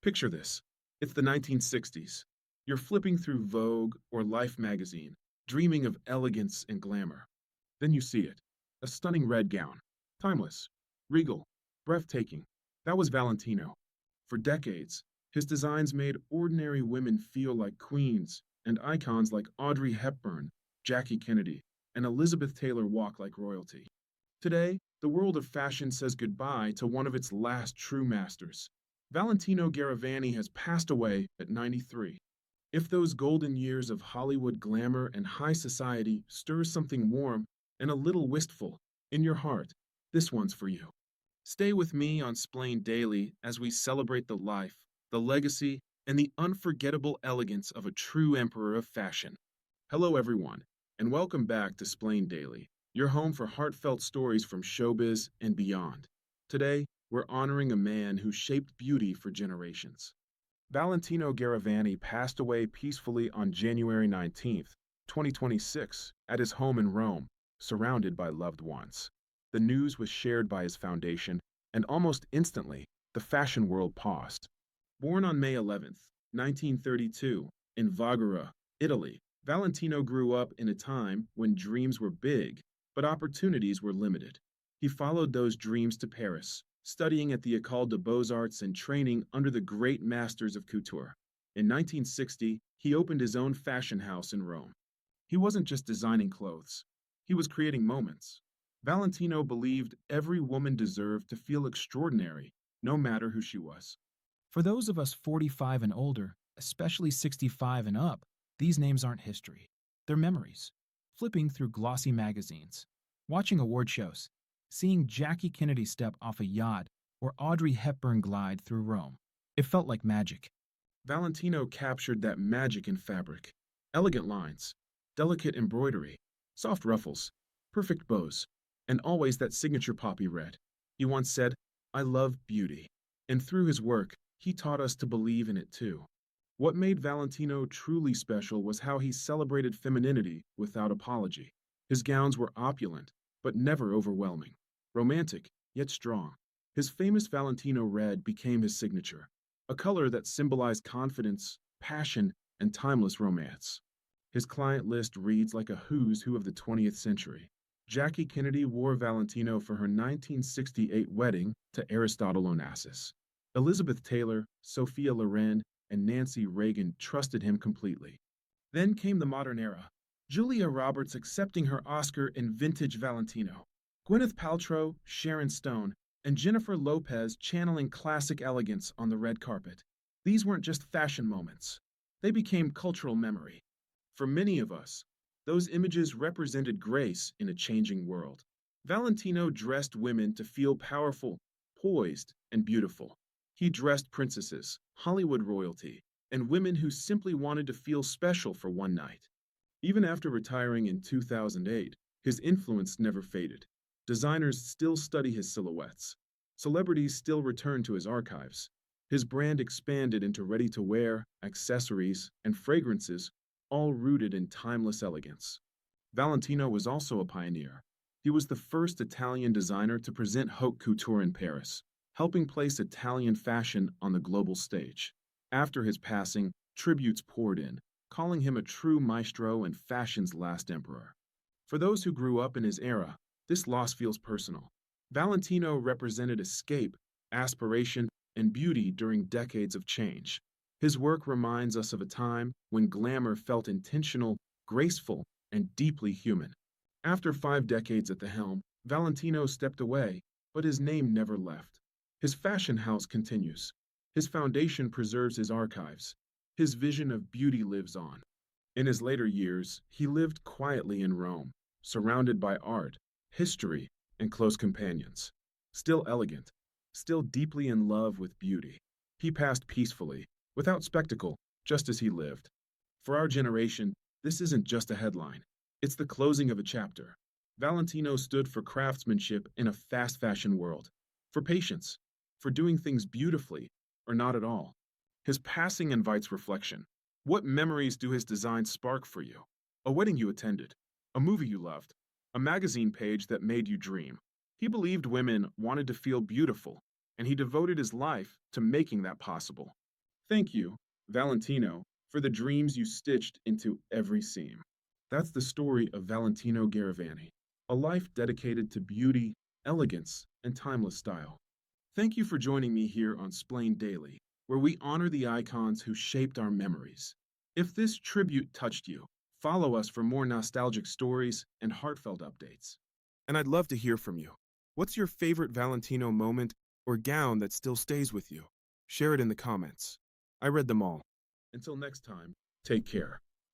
Picture this. It's the 1960s. You're flipping through Vogue or Life magazine, dreaming of elegance and glamour. Then you see it. A stunning red gown. Timeless, regal, breathtaking. That was Valentino. For decades, his designs made ordinary women feel like queens, and icons like Audrey Hepburn, Jackie Kennedy, and Elizabeth Taylor walk like royalty. Today, the world of fashion says goodbye to one of its last true masters. Valentino Garavani has passed away at 93. If those golden years of Hollywood glamour and high society stir something warm and a little wistful in your heart, this one's for you. Stay with me on Xplained Daily as we celebrate the life, the legacy, and the unforgettable elegance of a true emperor of fashion. Hello, everyone, and welcome back to Xplained Daily, your home for heartfelt stories from showbiz and beyond. Today, we're honoring a man who shaped beauty for generations. Valentino Garavani passed away peacefully on January 19th, 2026, at his home in Rome, surrounded by loved ones. The news was shared by his foundation, and almost instantly, the fashion world paused. Born on May 11th, 1932, in Vagara, Italy, Valentino grew up in a time when dreams were big, but opportunities were limited. He followed those dreams to Paris, studying at the École des Beaux-Arts and training under the great masters of couture. In 1960, he opened his own fashion house in Rome. He wasn't just designing clothes. He was creating moments. Valentino believed every woman deserved to feel extraordinary, no matter who she was. For those of us 45 and older, especially 65 and up, these names aren't history. They're memories. Flipping through glossy magazines, watching award shows, seeing Jackie Kennedy step off a yacht or Audrey Hepburn glide through Rome. It felt like magic. Valentino captured that magic in fabric. Elegant lines, delicate embroidery, soft ruffles, perfect bows, and always that signature poppy red. He once said, "I love beauty." And through his work, he taught us to believe in it too. What made Valentino truly special was how he celebrated femininity without apology. His gowns were opulent, but never overwhelming. Romantic, yet strong. His famous Valentino Red became his signature, a color that symbolized confidence, passion, and timeless romance. His client list reads like a who's who of the 20th century. Jackie Kennedy wore Valentino for her 1968 wedding to Aristotle Onassis. Elizabeth Taylor, Sophia Loren, and Nancy Reagan trusted him completely. Then came the modern era. Julia Roberts accepting her Oscar in vintage Valentino. Gwyneth Paltrow, Sharon Stone, and Jennifer Lopez channeling classic elegance on the red carpet. These weren't just fashion moments. They became cultural memory. For many of us, those images represented grace in a changing world. Valentino dressed women to feel powerful, poised, and beautiful. He dressed princesses, Hollywood royalty, and women who simply wanted to feel special for one night. Even after retiring in 2008, his influence never faded. Designers still study his silhouettes. Celebrities still return to his archives. His brand expanded into ready-to-wear, accessories, and fragrances, all rooted in timeless elegance. Valentino was also a pioneer. He was the first Italian designer to present haute couture in Paris, helping place Italian fashion on the global stage. After his passing, tributes poured in, calling him a true maestro and fashion's last emperor. For those who grew up in his era, this loss feels personal. Valentino represented escape, aspiration, and beauty during decades of change. His work reminds us of a time when glamour felt intentional, graceful, and deeply human. After 5 decades at the helm, Valentino stepped away, but his name never left. His fashion house continues. His foundation preserves his archives. His vision of beauty lives on. In his later years, he lived quietly in Rome, surrounded by art, history, and close companions. Still elegant, still deeply in love with beauty. He passed peacefully, without spectacle, just as he lived. For our generation, this isn't just a headline. It's the closing of a chapter. Valentino stood for craftsmanship in a fast fashion world, for patience, for doing things beautifully, or not at all. His passing invites reflection. What memories do his designs spark for you? A wedding you attended, a movie you loved, a magazine page that made you dream. He believed women wanted to feel beautiful, and he devoted his life to making that possible. Thank you, Valentino, for the dreams you stitched into every seam. That's the story of Valentino Garavani, a life dedicated to beauty, elegance, and timeless style. Thank you for joining me here on Xplained Daily, where we honor the icons who shaped our memories. If this tribute touched you, follow us for more nostalgic stories and heartfelt updates. And I'd love to hear from you. What's your favorite Valentino moment or gown that still stays with you? Share it in the comments. I read them all. Until next time, take care.